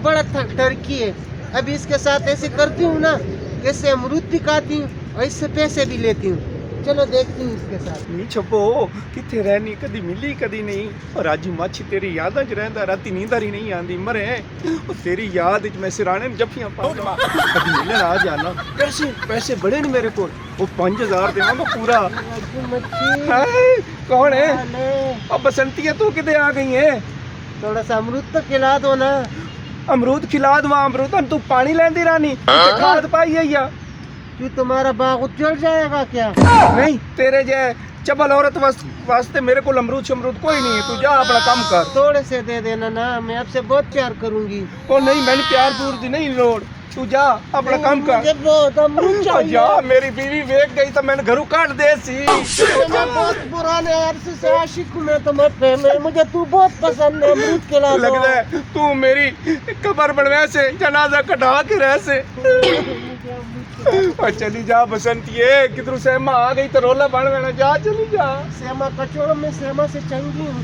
बड़ा टर्की है। अभी इसके साथ ऐसे करती हूँ ना, ऐसे अमरूद भी खाती हूँ और इससे पैसे भी लेती हूँ। चलो देखती हूँ इसके साथ। ਨੀ ਛੱਪੋ ਕਿੱਥੇ ਰਹਿਣੀ, ਕਦੀ ਮਿਲੀ ਕਦੀ ਨਹੀਂ। ਉਹ ਰਾਜੂ ਮਾਛੀ ਤੇਰੀ ਯਾਦਾਂ 'ਚ ਰਹਿੰਦਾ, ਰਾਤੀ ਨੀਂਦਰ ਹੀ ਨਹੀਂ ਆਉਂਦੀ ਮਰੇ। ਉਹ ਤੇਰੀ ਯਾਦ 'ਚ ਮੈਂ ਸਿਰਾਣੇ ਨੂੰ ਜੱਫੀਆਂ ਪਾ ਲਵਾਂ, ਕਦੀ ਮਿਲਣ ਆ ਜਾਣਾ। ਪੈਸੇ ਬੜੇ ਨੇ ਮੇਰੇ ਕੋਲ, ਉਹ 5000 ਦੇਵਾਂਗਾ ਪੂਰਾ। राजू मच्छी ਹਾਏ ਕੌਣ ਹੈ? ले, ਉਹ ਬਸੰਤੀਆ ਤੂੰ ਕਿਤੇ ਆ ਗਈ ਹੈ? थोड़ा सा अमरूद तो खिला दो ना। ਅਮਰੂਦ ਖਿਲਾ ਦਵਾਂ ਅਮਰੂਦ ਤੂੰ ਪਾਣੀ ਲੈਂਦੀ ਰਾਣੀ, ਤੇ ਖਾਦ ਪਾਈ ਹੈ ਯਾ क्यों तुम्हारा बाग उजड़ जाएगा क्या? नहीं? तेरे जे चबल औरत वास्ते मेरे को अमरूद शमरूद कोई नहीं है, तू जा अपना काम कर। थोड़े से दे देना ना, मैं आपसे बहुत प्यार करूंगी। ओ नहीं, मैंने प्यार पूर दी नहीं लोड़, तू जा अपना काम कर। मुझे बहुत अमरूद ओ चाहिए। जा, मेरी बीवी वेख गई तो मैंने घरों काट दे सी। मैं बहुत पुराने अरसे से आशिक हूँ मैं तुम्हें पे, मुझे तू बहुत पसंद है। अमरूद खिला दो। लगता है तू मेरी कबर बनवे से जनाजा कटा के रह से। और चली जा बसंतिये, किधरों सहमा आ गई तो रोला बन गया, जा चली जा। सेमा कचौड़ में सेमा से चंगी हूँ,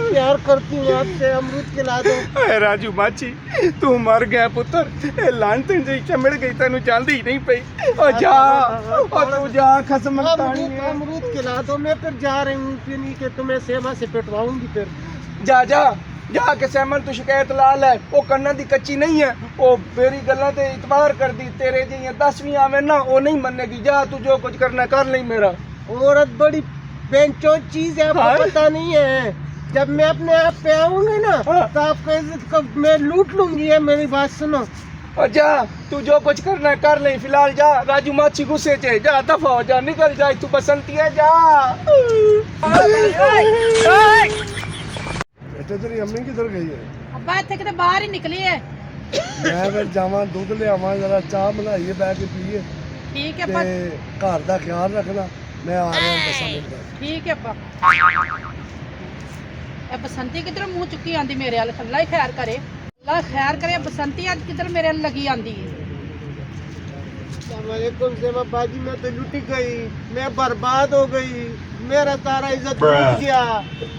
प्यार करती हूँ आपसे। अमरूद खिला दो। ए राजू माची तू मर गया पुत्र, ए लानते जी चमड़ गई तेनू चांदी नहीं पई। ओ जा, ओ तू जा खसम तानी। अमरूद खिला दो, मैं फिर जा रही हूँ, फिर नहीं कि तुम्हें सेमा से पिटवाऊंगी फिर। जा जा जा के सैमन तू शिकायत ला ले, ओ कन्ना दी कच्ची नहीं है, ओ मेरी गल्ला ते इतबार कर दी। तेरे जी 10वीं आवे ना वो नहीं मनेगी। जा तू जो कुछ करना कर ले मेरा। औरत बड़ी बेंचो चीज है, आपको पता नहीं है। जब मैं अपने आप पे आऊंगी ना तो आपका इज्जत को मैं लूट लूंगी। है मेरी बात सुनो। और जा तू जो कुछ करना है कर ले, फिलहाल जा। राजू माची गुस्से चे, जा दफा हो जा, निकल जा तू बसंती है, जा। बेटे तेरी अम्मी किधर गई है? ਅੱਬਾ ਇੱਥੇ ਕਿਤੇ ਬਾਹਰ ਹੀ ਨਿਕਲੀ ਹੈ। मैं फिर जावा दूध लियावा, जरा चाह बनाइए बैठ के पीए ਠੀਕ ਹੈ ते ਅੱਬਾ, घर दा ख्याल रखना। मैं आ रहा हूं 10 मिनट बाद। ਠੀਕ ਹੈ ਅੱਬਾ। ਇਹ ਬਸੰਤੀ ਕਿਧਰ ਮੂੰਹ ਚੁੱਕੀ ਆਂਦੀ ਮੇਰੇ ਵੱਲ, ਅੱਲਾ ਹੀ ਖੈਰ ਕਰੇ, ਅੱਲਾ ਖੈਰ ਕਰੇ। ਬਸੰਤੀ ਅੱਜ ਕਿਧਰ ਮੇਰੇ ਵੱਲ ਲੱਗੀ ਆਂਦੀ ਹੈ। वालेकुम सेमा बाजी, मैं तो लुटी गई, मैं बर्बाद हो गई, मेरा सारा इज्जत लूट गया।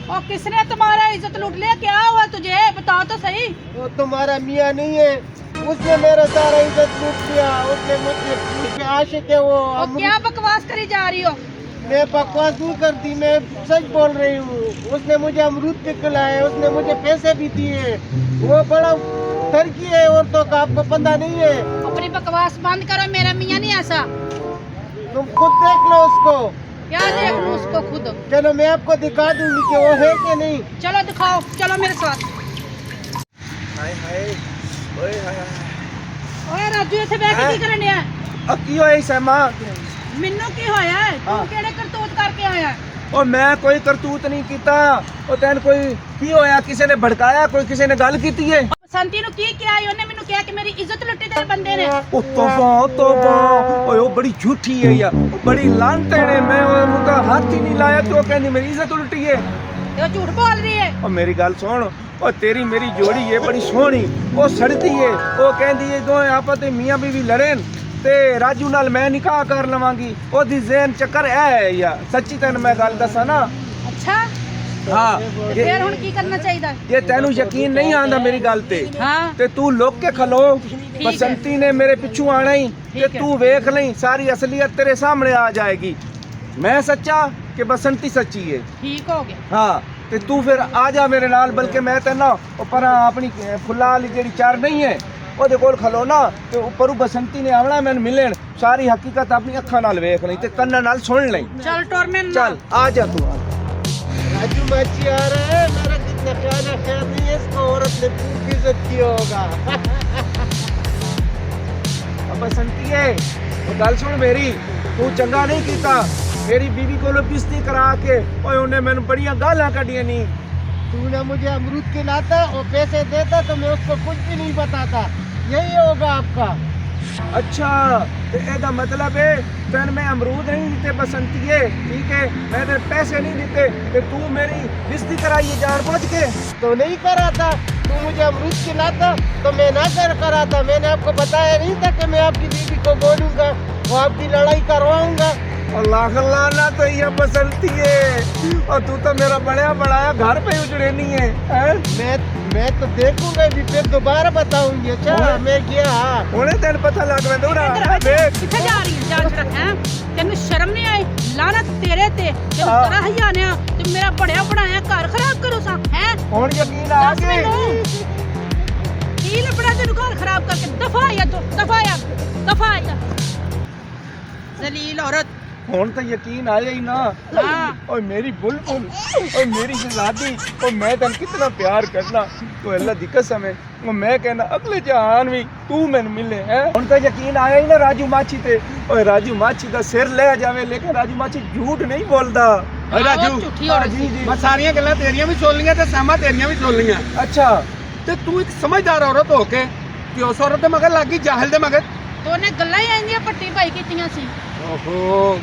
और किसने तुम्हारा इज्जत लूट लिया? क्या हुआ तुझे, बताओ तो सही। वो तुम्हारा मियाँ नहीं है, उसने मेरा सारा इज्जत लूट लिया। उसने मुझे आशिक है वो। और क्या बकवास करी जा रही हो? मैं बकवास नहीं करती, मैं सच बोल रही हूँ। उसने मुझे अमरूद भी खिलाए, उसने मुझे पैसे भी दिए। वो बड़ा टर्की है औरतों का, आपको पता नहीं है। अपनी बकवास बंद करो, मेरा मियाँ नहीं ऐसा। तुम खुद देख लो उसको। क्या देख लो उसको खुद? चलो मैं आपको दिखा दूंगी कि वो है कि नहीं। चलो दिखाओ, चलो मेरे साथ। हाय हाय ओए हाय हाय। ओए राजू ਇੱਥੇ ਬੈਠ ਕੇ ਕੀ ਕਰਨ ਡਿਆ? अब की होई सैमा? ਮੈਨੂੰ ਕੀ ਹੋਇਆ ਹੈ? ਤੂੰ ਕਿਹੜੇ ਕਰਤੂਤ ਕਰਕੇ ਆਇਆ ਹੈ? ਉਹ ਮੈਂ ਕੋਈ ਕਰਤੂਤ ਨਹੀਂ ਕੀਤਾ। ਉਹ ਤੈਨੂੰ ਕੋਈ ਕੀ ਹੋਇਆ? ਕਿਸੇ ਨੇ ਭੜਕਾਇਆ? ਕੋਈ ਕਿਸੇ ਨੇ ਗੱਲ ਕੀਤੀ ਹੈ? ਬਸੰਤੀ ਨੂੰ ਕੀ ਕਿਹਾ ਈ? ਉਹਨੇ ਮੈਨੂੰ ਕਿਹਾ ਕਿ ਮੇਰੀ ਇੱਜ਼ਤ ਲੁੱਟੀ ਤੇਰੇ ਬੰਦੇ ਨੇ। ਉਹ ਤੋਬਾ ਓਏ ਉਹ ਬੜੀ ਝੂਠੀ ਹੈ ਯਾਰ, ਉਹ ਬੜੀ ਲਾਂਤੇ ਨੇ। ਮੈਂ ਉਹਨੂੰ ਤਾਂ ਹੱਥ ਹੀ ਨਹੀਂ ਲਾਇਆ ਤੇ ਉਹ ਕਹਿੰਦੀ ਮੇਰੀ ਇੱਜ਼ਤ ਲੁੱਟੀ ਹੈ। ਤੇ ਉਹ ਝੂਠ ਬੋਲ ਰਹੀ ਹੈ। ਉਹ ਮੇਰੀ ਗੱਲ ਸੁਣ, ਉਹ ਤੇਰੀ ਮੇਰੀ ਜੋੜੀ ਹੈ ਬੜੀ ਸੋਹਣੀ, ਉਹ ਸੜਦੀ ਹੈ। ਉਹ ਕਹਿੰਦੀ ਹੈ ਦੋਵੇਂ ਆਪਸ ਵਿੱਚ ਮੀਆਂ ਬੀਵੀ ਲੜਨ ਤੇ ਰਾਜੂ ਨਾਲ ਮੈਂ ਨਿਕਾਹ ਕਰ ਲਵਾਂਗੀ। ਉਹਦੀ ਜ਼ਹਿਨ ਚੱਕਰ ਹੈ ਯਾਰ, ਸੱਚੀ ਤੈਨੂੰ ਮੈਂ ਗੱਲ ਦੱਸਾਂ ਨਾ। ਅੱਛਾ, ਹਾਂ ਤੇ ਫਿਰ ਹੁਣ ਕੀ ਕਰਨਾ ਚਾਹੀਦਾ? ਜੇ ਤੈਨੂੰ ਯਕੀਨ ਨਹੀਂ ਆਂਦਾ ਮੇਰੀ ਗੱਲ ਤੇ ਹਾਂ ਤੇ ਤੂੰ ਲੁੱਕ ਕੇ ਖਲੋ। ਬਸੰਤੀ ਨੇ ਮੇਰੇ ਪਿੱਛੋਂ ਆਣਾ ਹੀ ਤੇ ਤੂੰ ਵੇਖ ਲਈ, ਸਾਰੀ ਅਸਲੀਅਤ ਤੇਰੇ ਸਾਹਮਣੇ ਆ ਜਾਏਗੀ। ਮੈਂ ਸੱਚਾ ਕਿ ਬਸੰਤੀ ਸੱਚੀ ਹੈ। ਠੀਕ ਹੋ ਗਿਆ। ਹਾਂ ਤੇ ਤੂੰ ਫਿਰ ਆ ਜਾ ਮੇਰੇ ਨਾਲ, ਬਲਕਿ ਮੈਂ ਤੈਨੂੰ ਉੱਪਰ ਆਪਣੀ ਫੁੱਲਾਂ ਵਾਲੀ ਜਿਹੜੀ ਚਾਰ ਨਹੀਂ ਹੈ ਉਹਦੇ ਕੋਲ ਖਲੋ ਨਾ ਤੇ ਉੱਪਰੋਂ ਬਸੰਤੀ ਨੇ ਆਉਣਾ ਮੈਨੂੰ ਮਿਲਣ। ਸਾਰੀ ਹਕੀਕਤ ਆਪਣੀ ਅੱਖਾਂ ਨਾਲ ਵੇਖ ਲਈ ਤੇ ਕੰਨਾਂ ਨਾਲ ਸੁਣ ਲਈ। चल टोर में ਚੱਲ ਆ ਜਾ ਤੂੰ। राजू माची आ रहा है, मेरा कितना प्यारा ख्याल नहीं है, इसको औरत ने खूब इज्जत किया होगा। बसंती है गल सुन मेरी, तू चंगा नहीं कीता। मेरी बीवी को बेइज्जती करा के ओए उन्हें मैंने बड़ियां गालां कढ़ियां नहीं। तूने मुझे अमरूद खिलाता और पैसे देता तो मैं उसको कुछ भी नहीं बताता। यही होगा आपका। अच्छा तो ਇਹਦਾ मतलब है तेन मैं अमरूद नहीं दिते बसंतीए, ठीक है? मैं तेरे पैसे नहीं दिते कि तू मेरी बेइज्जती कराई है जानबूझ के। तो नहीं करा था, तू मुझे अमरूद खिलाता तो मैं ना करा था। मैंने आपको बताया नहीं था कि मैं आपकी बीवी को बोलूँगा वो आपकी लड़ाई करवाऊँगा। अल्लाह लाना तो ये बसंती है और तू तो मेरा बड़ा बनाया घर पे उजड़ेनी है हैं? मैं तो देखूंगा भी फिर दोबारा बताऊंगी अच्छा मैं क्या ਹੁਣੇ ਤੈਨੂੰ ਪਤਾ ਲੱਗ ਪੈਂਦਾ ਉਹਦਾ ਦੇਖ ਕਿੱਥੇ ਜਾ ਰਹੀ ਹੈ ਜਾਂਚ ਰੱਖ ਹੈ ਤੈਨੂੰ ਸ਼ਰਮ ਨਹੀਂ ਆਈ ਲਾਨਤ ਤੇਰੇ ਤੇ ਤੈਨੂੰ ਹਾਂ। ਤਰਾ ਹਯਾਨਿਆ ਤੇ ਮੇਰਾ ਬੜਿਆ ਬਣਾਇਆ ਘਰ ਖਰਾਬ ਕਰੋ ਸਾਂ ਹੈ ਹੁਣ ਯਕੀਨ ਆ ਦੱਸ ਗਿਆ ਮੈਨੂੰ ਕੀ ਲੱਭਣਾ ਤੈਨੂੰ ਘਰ ਖਰਾਬ ਕਰਕੇ ਦਫਾ ਆ ਤੂੰ ਦਫਾ ਆ ਜ਼ਲੀਲ ਔਰਤ ਹੁਣ ਤਾਂ ਯਕੀਨ ਆਇਆ ਹੀ ਨਾ ਹਾਂ। ਓਏ ਮੇਰੀ ਬੁਲਬੁਲ ਓਏ ਮੇਰੀ ਸ਼ਹਿਜ਼ਾਦੀ ਓ ਮੈਂ ਤੈਨੂੰ ਕਿੰਨਾ ਪਿਆਰ ਕਰਨਾ ਤੂੰ ਅੱਲਾ ਦੀ ਕਸਮ ਹੈ ਉਹ ਮੈਂ ਕਹਿੰਦਾ ਅਗਲੇ ਜਹਾਨ ਵੀ ਤੂੰ ਮੈਨੂੰ ਮਿਲੇ ਹੈ ਹੁਣ ਤਾਂ ਯਕੀਨ ਆਇਆ ਹੀ ਨਾ ਰਾਜੂ ਮਾਛੀ ਤੇ ਓਏ ਰਾਜੂ ਮਾਛੀ ਦਾ ਸਿਰ ਲੈ ਜਾਵੇ ਲੇਕਿਨ ਰਾਜੂ ਮਾਛੀ ਝੂਠ ਨਹੀਂ ਬੋਲਦਾ ਓਏ ਰਾਜੂ, ਝੂਠੀ ਔਰਤ ਜੀ ਜੀ ਮੈਂ ਸਾਰੀਆਂ ਗੱਲਾਂ ਤੇਰੀਆਂ ਵੀ ਸੁਣ ਲਈਆਂ ਤੇ ਸਾਮਾ ਤੇਰੀਆਂ ਵੀ ਸੁਣ ਲਈਆਂ ਅੱਛਾ ਤੇ ਤੂੰ ਇੱਕ ਸਮਝਦਾਰ ਔਰਤ ਹੋ ਕੇ ਕਿ ਉਸ ਔਰਤ ਦੇ ਮਗਰ ਲੱਗੀ ਜਾਹਿਲ ਦੇ ਮਗਰ ਤੇ ਉਹਨੇ ਗੱਲਾਂ ਹੀ ਆਂਦੀਆਂ ਪੱਟੀ ਭਾਈ ਕੀਤੀਆਂ ਸੀ ਓਹੋ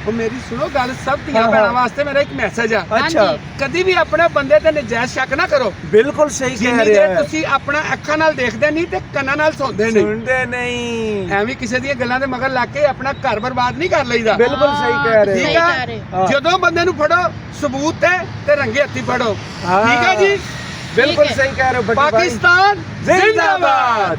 ਉਹ ਮੇਰੀ ਸੁਣੋ ਗੱਲ ਸਭ ਧੀਆਂ ਹਾਂ, ਭੈਣਾਂ ਹਾਂ। ਵਾਸਤੇ ਮੇਰਾ ਇੱਕ ਮੈਸੇਜ ਆ ਅੱਛਾ ਹਾਂਜੀ। ਕਦੀ ਵੀ ਆਪਣੇ ਬੰਦੇ ਤੇ ਨਜਾਇਜ਼ ਸ਼ੱਕ ਨਾ ਕਰੋ ਬਿਲਕੁਲ ਸਹੀ ਜਿੰਨੀ ਕਹਿ ਦੇਰ ਰਿਹਾ ਹੈ ਤੁਸੀਂ ਆਪਣਾ ਅੱਖਾਂ ਨਾਲ ਦੇਖਦੇ ਨਹੀਂ ਤੇ ਕੰਨਾਂ ਨਾਲ ਸੁਣਦੇ ਨਹੀਂ ਸੁਣਦੇ ਨਹੀਂ ਐਵੇਂ ਕਿਸੇ ਦੀਆਂ ਗੱਲਾਂ ਦੇ ਮਗਰ ਲੱਗ ਕੇ ਆਪਣਾ ਘਰ ਬਰਬਾਦ ਨਹੀਂ ਕਰ ਲਈਦਾ ਬਿਲਕੁਲ ਸਹੀ ਕਹਿ ਰਹੇ ਠੀਕ ਹੋ। ਕਹਿ ਰਹੇ ਆ ਹਾਂ। ਜਦੋਂ ਬੰਦੇ ਨੂੰ ਫੜੋ ਸਬੂਤ ਤੇ ਰੰਗੇ ਹੱਥੀ ਫੜੋ ਹਾਂ। ਠੀਕ ਹੈ ਜੀ ਬਿਲਕੁਲ ਠੀਕ ਹੈ। ਸਹੀ ਕਹਿ ਰਹੇ ਹੋ ਬੱਟੀ ਭਾਈ ਪਾਕਿਸਤਾਨ ਜ਼ਿੰਦਾਬਾਦ